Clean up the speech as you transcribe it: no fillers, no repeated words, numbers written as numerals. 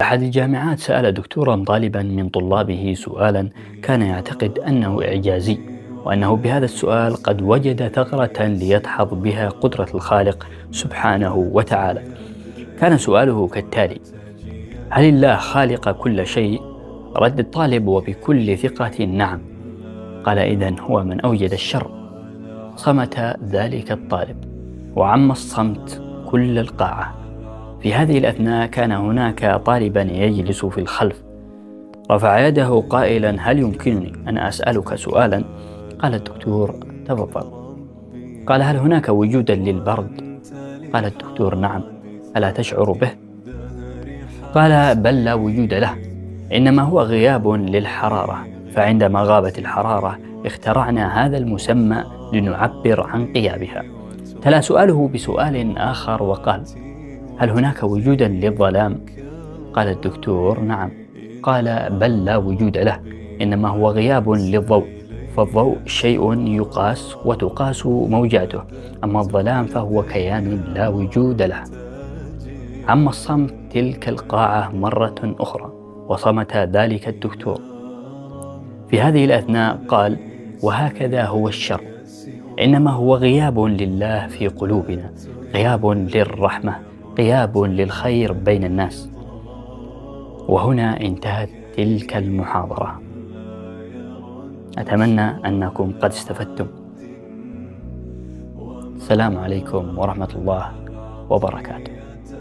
في أحد الجامعات سأل دكتورا طالبا من طلابه سؤالا كان يعتقد أنه إعجازي، وأنه بهذا السؤال قد وجد ثغرة ليدحض بها قدرة الخالق سبحانه وتعالى. كان سؤاله كالتالي: هل الله خالق كل شيء؟ رد الطالب وبكل ثقة: نعم. قال: إذن هو من أوجد الشر. صمت ذلك الطالب، وعم الصمت كل القاعة. في هذه الأثناء كان هناك طالبا يجلس في الخلف، رفع يده قائلا: هل يمكنني أن أسألك سؤالا؟ قال الدكتور: تفضل. قال: هل هناك وجودا للبرد؟ قال الدكتور: نعم. ألا تشعر به؟ قال: بل لا وجود له، إنما هو غياب للحرارة، فعندما غابت الحرارة اخترعنا هذا المسمى لنعبر عن غيابها. تلا سؤاله بسؤال آخر وقال: هل هناك وجودا للظلام؟ قال الدكتور: نعم. قال: بل لا وجود له، إنما هو غياب للضوء، فالضوء شيء يقاس وتقاس موجاته، أما الظلام فهو كيان لا وجود له. عم الصمت تلك القاعة مرة أخرى، وصمت ذلك الدكتور. في هذه الأثناء قال: وهكذا هو الشر، إنما هو غياب لله في قلوبنا، غياب للرحمة، غياب للخير بين الناس. وهنا انتهت تلك المحاضرة. أتمنى أنكم قد استفدتم. السلام عليكم ورحمة الله وبركاته.